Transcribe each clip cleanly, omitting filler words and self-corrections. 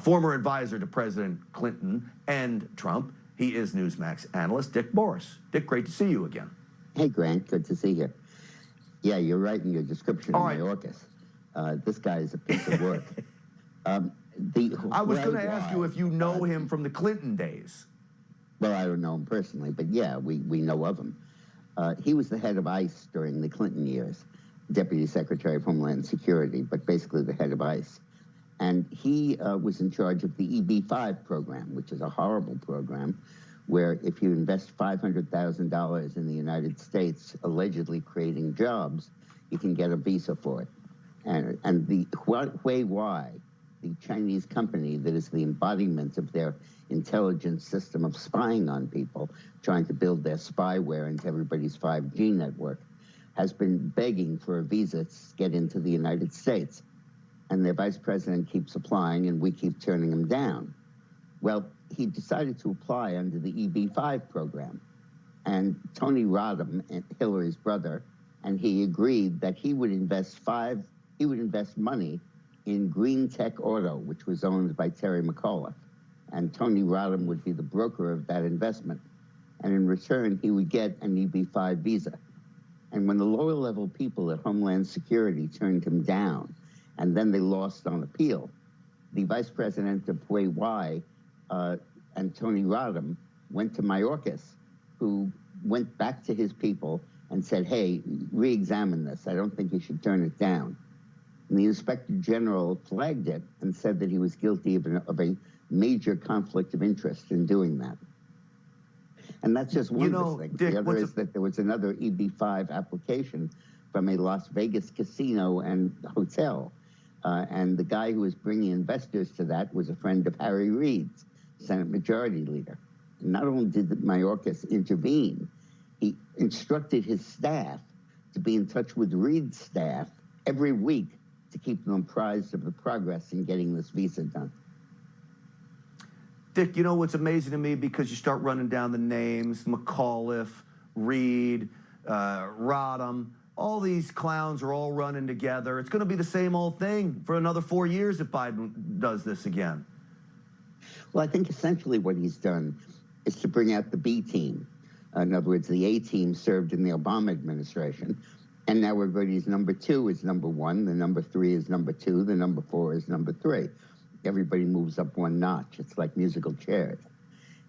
former advisor to President Clinton and Trump. He is Newsmax analyst Dick Morris. Dick, great to see you again. Hey, Grant, good to see you. Yeah, you're right in your description of Mayorkas. This guy is a piece of work. I was going to ask you if you know him from the Clinton days. Well, I don't know him personally, but yeah, we know of him. He was the head of ICE during the Clinton years, Deputy Secretary of Homeland Security, but basically the head of ICE. And he was in charge of the EB-5 program, which is a horrible program, where if you invest $500,000 in the United States, allegedly creating jobs, you can get a visa for it. And the Huawei, the Chinese company that is the embodiment of their intelligence system of spying on people, trying to build their spyware into everybody's 5G network, has been begging for a visa to get into the United States. And their vice president keeps applying, and we keep turning him down. Well, he decided to apply under the EB-5 program. And Tony Rodham, Hillary's brother, and he agreed that he would invest money in Green Tech Auto, which was owned by Terry McAuliffe. And Tony Rodham would be the broker of that investment. And in return, he would get an EB-5 visa. And when the lower-level people at Homeland Security turned him down, and then they lost on appeal, the vice president of Huawei and Tony Rodham went to Mayorkas, who went back to his people and said, hey, re-examine this. I don't think you should turn it down. And the inspector general flagged it and said that he was guilty of a major conflict of interest in doing that. And that's just one of the things. Dick, the other is that there was another EB-5 application from a Las Vegas casino and hotel. And the guy who was bringing investors to that was a friend of Harry Reid's, Senate Majority Leader. And not only did Mayorkas intervene, he instructed his staff to be in touch with Reid's staff every week to keep them apprised of the progress in getting this visa done. Dick, you know what's amazing to me, because you start running down the names, McAuliffe, Reid, Rodham, all these clowns are all running together. It's going to be the same old thing for another 4 years if Biden does this again. Well, I think essentially what he's done is to bring out the B team. In other words, the A team served in the Obama administration. And now everybody's number 2 is number 1, the number 3 is number 2, the number 4 is number 3. Everybody moves up one notch. It's like musical chairs.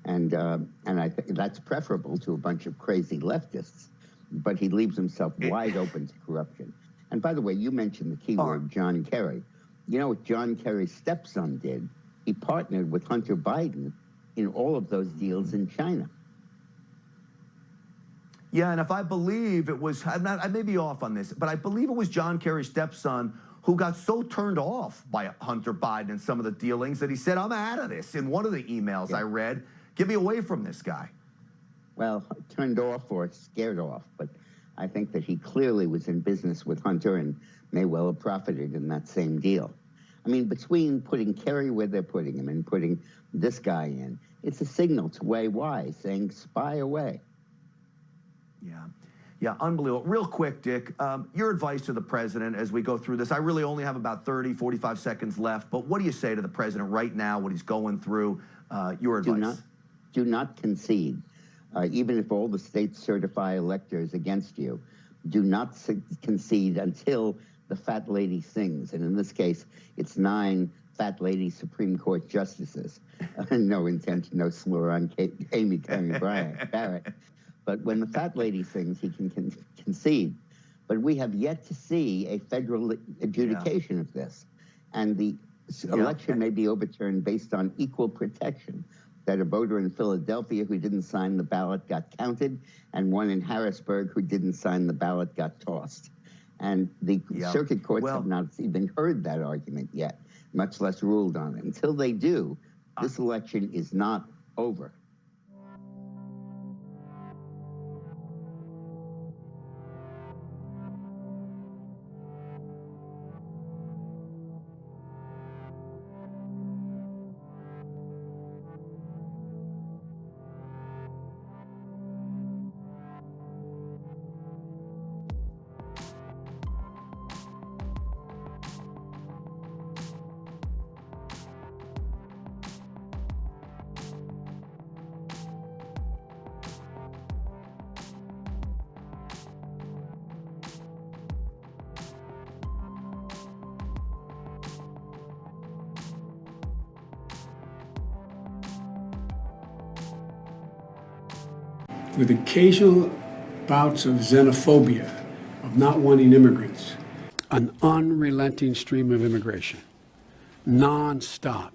And I think that's preferable to a bunch of crazy leftists. But he leaves himself wide open to corruption. And by the way, you mentioned the keyword John Kerry. You know what John Kerry's stepson did? He partnered with Hunter Biden in all of those deals in China. Yeah, and if I believe it was, I may be off on this, but I believe it was John Kerry's stepson who got so turned off by Hunter Biden and some of the dealings that he said, I'm out of this. In one of the emails I read, get me away from this guy. Well, turned off or scared off, but I think that he clearly was in business with Hunter and may well have profited in that same deal. I mean, between putting Kerry where they're putting him and putting this guy in, it's a signal to Wei saying, spy away. Yeah, unbelievable. Real quick, Dick, your advice to the president as we go through this. I really only have about 30, 45 seconds left, but what do you say to the president right now, what he's going through, your advice? Do not concede. Even if all the states certify electors against you, do not concede until the fat lady sings. And in this case, it's 9 fat lady Supreme Court justices. No intention, no slur on Amy Coney Barrett. But when the fat lady sings, he can concede. But we have yet to see a federal adjudication of this. And the election may be overturned based on equal protection, that a voter in Philadelphia who didn't sign the ballot got counted, and one in Harrisburg who didn't sign the ballot got tossed. And the circuit courts have not even heard that argument yet, much less ruled on it. Until they do, this election is not over. with occasional bouts of xenophobia, of not wanting immigrants. An unrelenting stream of immigration, non-stop.